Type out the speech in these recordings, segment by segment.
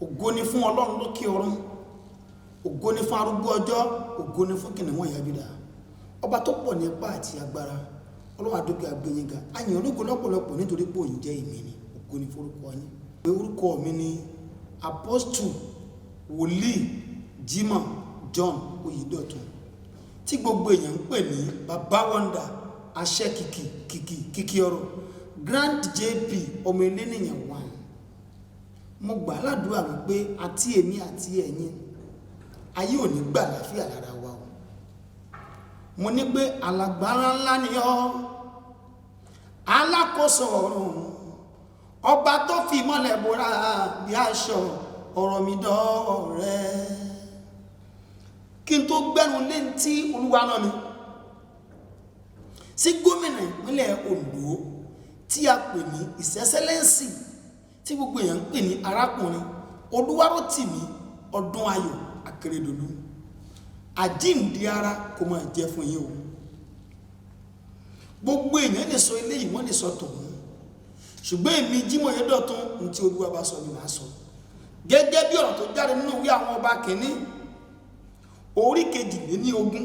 ògo ni fún Ọlọ́run lókè ọ̀run, ògo ni fún arúgbó ọjọ́, ògo ni fún kìnìún ẹ̀yà Júdà, ọba tó pọ̀ ní ipá àti agbára. Ọlọ́run àdókè agbẹ́yìnga àyàn ológo lọ́pọ̀lọpọ̀ nítorí pé òun jẹ́ èmi ni. Ògo ni forúkọ yín. Pé orúkọ mi ni Apostle Wòlíì Jimoh John Oyedotun, tí gbogbo èèyàn ń pè ní Baba Wonder, àṣẹ kìkì ọ̀rọ̀, Grand JP ọmọ eléníyàn wà. Mo gbà ládùúrà wípé àti èmi àti ẹ̀yin ayé ò ní gbà láfíà lára wa o. Mo ní pé alágbára ńlá ni ọ́, alákòóso ọ̀run, ọba tó fi ìmọ́lẹ̀ bora bí aṣọ, ọ̀rọ̀ mi dọ́ọ̀ rẹ̀. Kí n tó gbẹ́nu lé tí Olúwa rán mi sí gómìnà ìpínlẹ̀ Ondo tí a pè ní His Excellency, tí gbogbo èèyàn ń pè ní arákùnrin Oluwarotimi Akinredolu, àjíǹde ara kò máa jẹ́ fún yín o. Gbogbo èèyàn lè sọ eléyìí, wọ́n lè sọ tòun, ṣùgbọ́n èmi Jimoh Oyedotun ní tí Olúwa bá sọ ni màá sọ. Gẹ́gẹ́ bí ọ̀rọ̀ tó jáde nínú ìwé àwọn ọba kìíní orí 22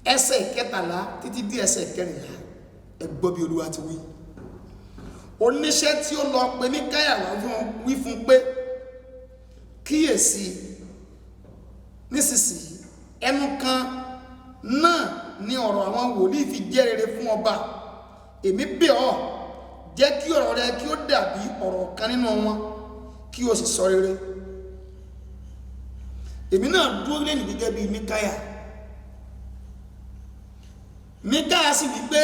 ẹsẹ̀ 13 títí dé ẹsẹ̀ 14. Ẹ gbọ́ bí Olúwa ti wí. Oníṣẹ́ tí ó lọ pè Míkáyà wí fún pé, kíyèsí, nísinsìnyí ẹnu kan náà ni ọ̀rọ̀ àwọn wòlíì fi jẹ́ rere fún ọba. Èmi bẹ̀ ọ́, jẹ́ kí ọ̀rọ̀ rẹ kí ó dàbí ọ̀rọ̀ kan nínú wọn, kí o sì sọ rere. Èmi náà dúró lẹ́nu gẹ́gẹ́ bí Míkáyà. Míkáyà sì wí pé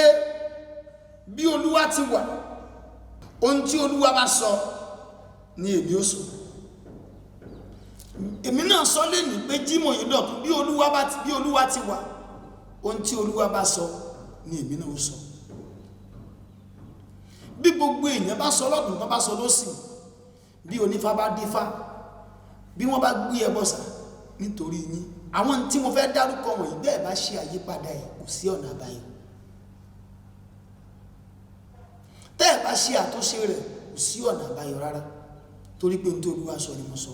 bí Olúwa ti wà, ohun tí Olúwa bá sọ ni èmi ó sọ. Èmi náà sọ lẹ́nu pé Jimoh Oyedotun bí Olúwa ti wà, ohun tí Olúwa bá sọ ni èmi náà ó sọ. Bí gbogbo èèyàn bá sọ lọ́dún, bá sọ lósì, bí onífá bá dífá, bí wọ́n bá gbé ẹbọ sà nítorí yín, àwọn tí mo fẹ́ dárúkọ wọ̀nyí bẹ́ẹ̀ bá ṣe àyípadà ẹ̀ kò sí ọ̀nà àbáyọ. Tẹ́ ẹ̀ bá ṣe àtúnṣe rẹ̀ kò sí ọ̀nà àbáyọ rárá, torí pé ohun tí Olúwa sọ ni mo sọ.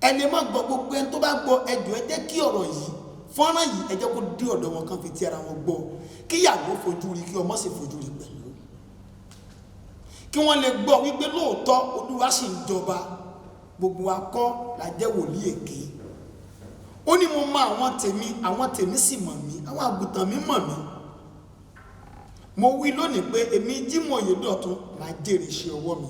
Ẹni má gbọ́, gbogbo ẹni tó bá gbọ́ ẹjọ́ ẹ jẹ́ kí ọ̀rọ̀ yìí, fọ́nrán yìí ẹ jẹ́ kó dé ọ̀dọ̀ wọn kan fi ti ara wọn gbọ́, kí ìyàwó fojú rí, kí ọmọ sì fojú rí pẹ̀lú, kí wọ́n lè gbọ́ wípé lóòótọ́ Olúwa sì ń jọba, gbogbo wa kọ́ la jẹ́ wòlíì èké. Ó ní mo mọ àwọn tèmi sì mọ̀ mí, àwọn àgùntàn mi mọ̀ mí. Mo wí lónìí pé èmi Jimoh Oyedotun máa jèrè iṣẹ́ ọwọ́ mi.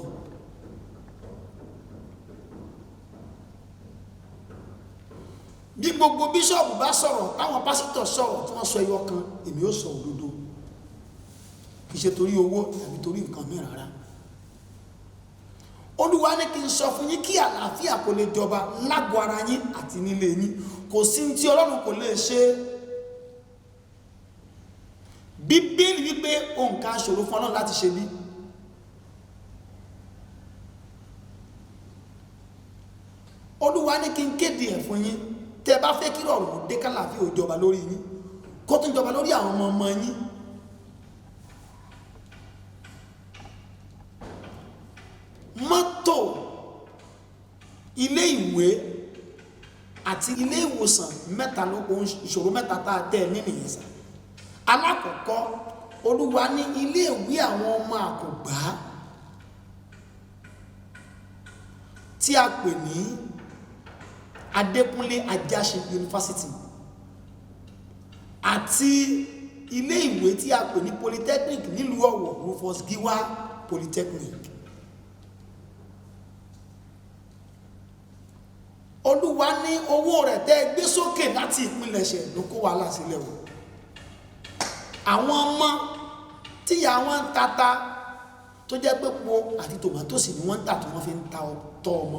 Bí gbogbo bíṣọ̀bù bá sọ̀rọ̀, táwọn pásítọ̀ sọ̀rọ̀ tí wọ́n sọ ẹyọ kan, èmi ó sọ òdodo, kì í ṣe torí owó tàbí torí nǹkan mìíràn rárá. Olúwa ní kí n sọ fún yín kí àlàáfíà kó lè jọba lágọ̀ọ́ ara yín àti nílé yín. Kò sí tí Ọlọ́run kò lè ṣe. Bíbélì wípé ohun kan ṣòro fún Ọlọ́run láti ṣe bí. Olúwa ní kí n kéde ẹ̀ fún yín. Tẹ́ bá fẹ́ kí ọ̀rọ̀ dé kálàáfíà ó jọba lórí yín, kó tún jọba lórí àwọn ọmọ yín. Mọ́tò, ilé ìwé àti ilé ìwòsàn mẹ́ta ló kó ìṣòro mẹ́ta tá a tẹ́ nínú ìyẹn sà. Alákọ̀ọ́kọ́, Olúwa ní ilé ìwé àwọn ọmọ àkùngbá tí a pè ní Adékúnlé Ajáṣin Yunifásitì àti ilé ìwé tí a pè ní Polytechnic nílùú Ọ̀wọ̀, Rufus Giwa Polytechnic. Olúwa ní owó rẹ̀ tẹ́ gbé sókè láti ìpilẹ̀ṣẹ̀ ló kó wàhálà sílẹ̀ o. Àwọn ọmọ tíyà wọn ń tata tó jẹ́ pé po àti tòmátòsì ni wọ́n ń tà tí wọ́n fi ń tọ́ ọmọ,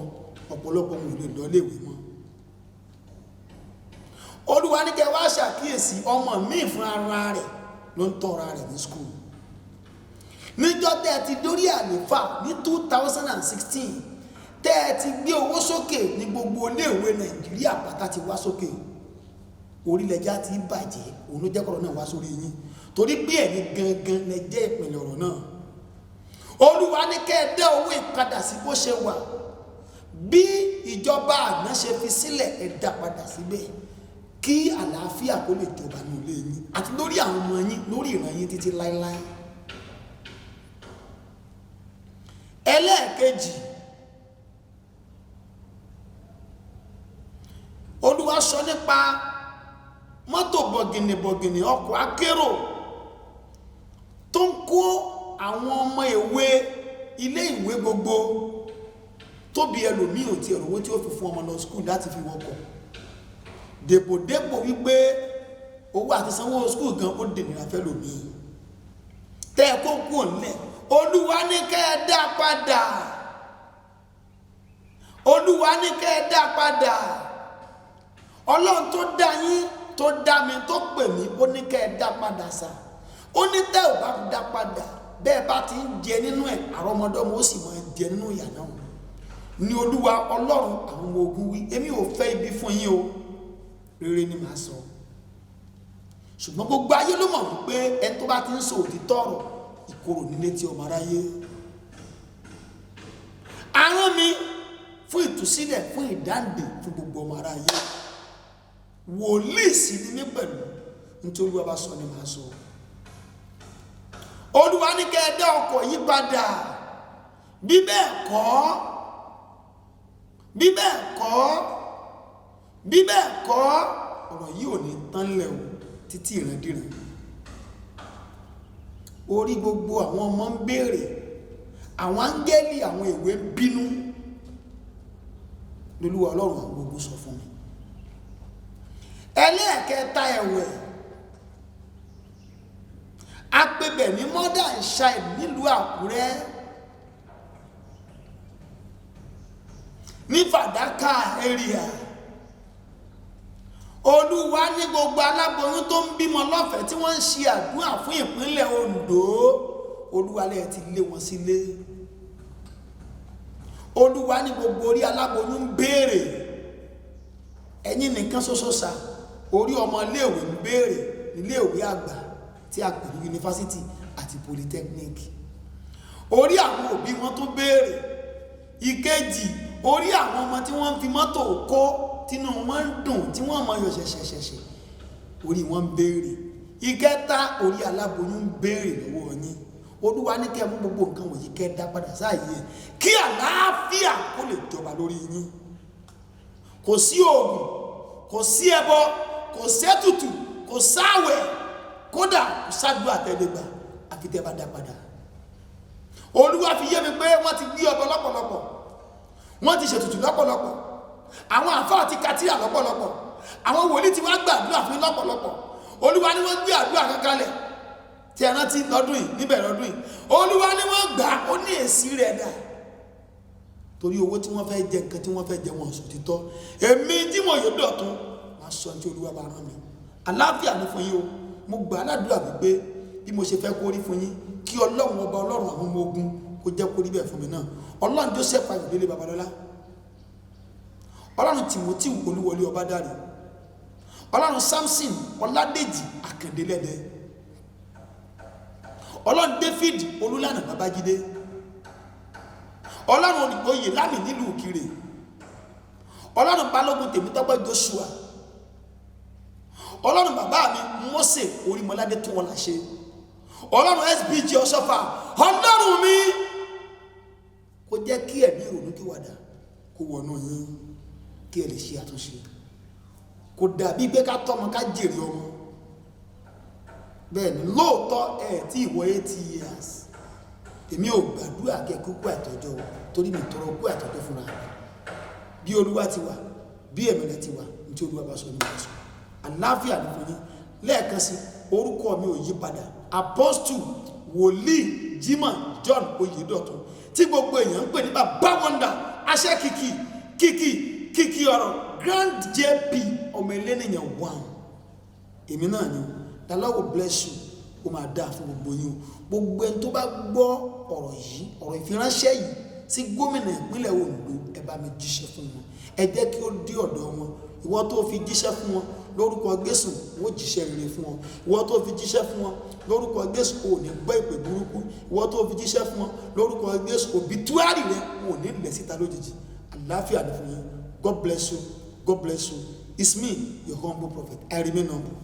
ọ̀pọ̀lọpọ̀ wọn ò lè lọ léèwé mọ́. Olúwa ní kẹ́ wá ṣàkíyèsí, ọmọ míì fún ara rẹ̀ ló ń tọ́ra rẹ̀ ní skul. Níjọ́ tẹ́ ti dórí àléfà ní 2016, tẹ́ ti gbé owó sókè ní gbogbo iléèwé Nàìjíríà pátá ti wá sókè. Orílẹ̀-èdè ti bàjẹ́, òun ló jẹ́ kọ́rọ̀ náà wá sórí yín, torí pé ẹ̀yin gangan lẹ jẹ́ ìpìlẹ̀ ọ̀rọ̀ náà. Olúwa ní kẹ́ dá owó ìpadà sí bó ṣe wà, bí ìjọba àná ṣe fi sílẹ̀ ẹ dá padà síbẹ̀ kí àlàáfíà kó lè jọba ní ilé yín àti lórí àwọn ọmọ yín, lórí ìran yín títí láéláé. Ẹlẹ́ẹ̀kejì, Olúwa sọ nípa mọ́tò bọ̀gìnìbọ̀gìnì, ọkọ̀ akérò tó ń kó àwọn ọmọ ìwé ilé ìwé gbogbo tóbi ẹlòmíì ò ti ẹ̀rọ owó tí ó fi fún ọmọ lọ skul láti fi wọkọ̀, dèpòdépò wípé owó àti sanwó skul gan ó dènìyàn fẹ́ lòmíì tẹ́ ẹ kó kú òǹlẹ̀. Olúwa ní kẹ́ ẹ dá padà, Olúwa ní kẹ́ ẹ dá padà. Ọlọ́run tó dá yín, tó dá mi, tó pè mí, ó ní kẹ́ ẹ dá padà sá. Ó ní tẹ́ ò bá dá padà, bẹ́ẹ̀ bá ti ń jẹ nínú ẹ̀, àrọ́mọdọ́mọ ó sì máa jẹ nínú ìyà náà. Ní Olúwa Ọlọ́run àwọn ọmọ ogun wí, èmi ò fẹ́ ibi fún yín o, rere ni màá sọ. Ṣùgbọ́n gbogbo ayé ló mọ̀ wípé ẹni tó bá ti ń sọ òtítọ́ ọ̀rọ̀ ìkorò nílé tí ọmọ aráyé. Arán mi fún ìtúsílẹ̀, fún ìdáǹdè fún gbogbo ọmọ aráyé. Wòlíì sì ni mí pẹ̀lú, nítorí Olúwa bá sọ ni màá sọ. Olúwa ní kẹ́ ẹ dá ọkọ̀ yí padà, bí bẹ́ẹ̀ kọ́ ọ̀rọ̀ yìí ò ní tán lẹ̀ o títí ìrandíran. Orí gbogbo àwọn ọmọ ń béèrè, àwọn áńgẹ́lì àwọn ìwé ń bínú. Olúwa Ọlọ́run àwọn gbogbo sọ fún mi. Ẹlẹ́ẹ̀kẹta ẹ̀wẹ̀, apẹ̀bẹ̀ ní mother and child nílùú Àkúrẹ́ ní Fàdákà area. Olúwa ní gbogbo aláboyún tó ń bímọ lọ́fẹ̀ẹ́ tí wọ́n ń ṣe àdúrà fún ìpínlẹ̀ Ondo, Olúwa lẹ ti lé wọn sílé. Olúwa ní gbogbo orí aláboyún ń béèrè, ẹ̀yin nìkan ṣoṣo sá, orí ọmọ iléèwé ń béèrè níléèwé àgbà tí a pè ní yunifásitì àti polytechnic. Orí àwọn òbí wọn tó béèrè. Ìkejì, orí àwọn ọmọ tí wọ́n ń fi mọ́tò kó tínú wọn ń dùn tí wọ́n mọ̀ yọ ṣẹ̀ṣẹ̀ṣẹ̀ṣẹ̀, orí wọn ń béèrè. Ìkẹta, orí aláboyún ń béèrè lọ́wọ́ yín. Olúwa ní kẹ́ mú gbogbo nǹkan wọ̀nyí kẹ́ dá padà sáàyè kí àlàáfíà kó lè jọba lórí yín. Kò sí oògùn, kò sí ẹbọ, kò sẹ́tùtù, kò sáwẹ̀, kódà kò ságbo àtẹ̀légbà àfi tẹ́ bá dá padà. Olúwa fi yé mi pé wọ́n ti gbé ọbọ lọ́pọ̀lọpọ̀, wọ́n ti ṣètùtù lọ́pọ̀lọpọ̀, àwọn àfáà ti kàtíyà lọ́pọ̀lọpọ̀, àwọn wòlíì ti wá gbàdúrà fún lọ́pọ̀lọpọ̀. Olúwa ni wọ́n gbé àdúrà kankanlẹ̀ tí ẹ rántí lọ́dún yìí, níbẹ̀rẹ̀ ọdún yìí. Olúwa ni wọ́n gbà, ó ní èsì rẹ̀ dà. Torí owó tí wọ́n fẹ́ jẹ, nǹkan tí wọ́n fẹ́ jẹ, wọn sọ títọ́. Èmi tí mo yóò dọ̀tún máa sọ tí Olúwa bá rán mi. Àlàáfíà ni fún yín o. Mo gbà aládùúrà wípé bí mo ṣe fẹ́ kó rí fún yín, kí Ọlọ́run ọba Ọlọ́run àwọn ọmọ ogun kó jẹ́ kó rí bẹ́ẹ̀ fún mi náà. Ọlọ́run Joseph Ayọ̀délé Babalọ́lá, Ọlọ́run Timothy Olúwọlé Ọbádáre, Ọlọ́run Samson Ọládèjì Àkàndélẹ́dẹ́, Ọlọ́run David Olúlànà Babájídé, Ọlọ́run Oyè Lámì nílùú Òkìrè, Ọlọ́run Balógun Tèmítọ́pẹ́ Joshua, Ọlọ́run bàbá mi Mósè Orímọládé tó wọn láṣẹ, Ọlọ́run SBG Ọ̀ṣọ́fà, Ọlọ́run mi kó jẹ́ kí ẹ̀mí ìrònú kí wàdà kó wọnú yín kí ẹ lè ṣe àtúnṣe. Kò dàbí pé ká tọ́mọ ká jèrè ọmọ. Bẹ́ẹ̀ ni lóòótọ́ tí ìwọ 80 years, èmi ò gbàdúrà kẹ́kọ̀ọ́ kú àtọ́jọ́ torí mi tọrọ kú àtọ́jọ́ fúnra mi. Bí Olúwa ti wà, bí ẹ̀mí rẹ̀ ti wà, ní tí Olúwa bá sọ ní ìbáṣọ. Àlàáfíà ní fún yín. Lẹ́ẹ̀kan sí, orúkọ mi ò yí padà. Apostle Wòlíì Jimoh John Oyèdọ̀tun, tí gbogbo èèyàn ń pè ní Baba Wonder, àṣẹ kìkì ọ̀rọ̀, Grand JP ọmọ eléníyàn wà. Èmi náà ni the Lord will bless you. Ó máa dáa fún gbogbo yín. Gbogbo ẹni tó bá gbọ́ ọ̀rọ̀ yìí, ọ̀rọ̀ ìfiránṣẹ́ yìí sí gómìnà ìpínlẹ̀ Ondo, ẹ bá mi jíṣẹ́ fún wọn. Ẹ jẹ́ kí ó dé ọ̀dọ̀ wọn. Ìwọ tó fi jíṣẹ́ fún wọn lórúkọ Jésù, wọ́n jíṣẹ́ rere fún wọn. Ìwọ tó fi jíṣẹ́ fún wọn lórúkọ Jésù, ò ní gbọ́ ìpè burúkú. Ìwọ tó fi jíṣẹ́ fún wọn lórúkọ Jésù, òbítúárì rẹ ò ní lẹ̀ síta lójijì. àlàáfíà ní fún yín. God bless you. God bless you. It's me, your humble prophet. I remain humble.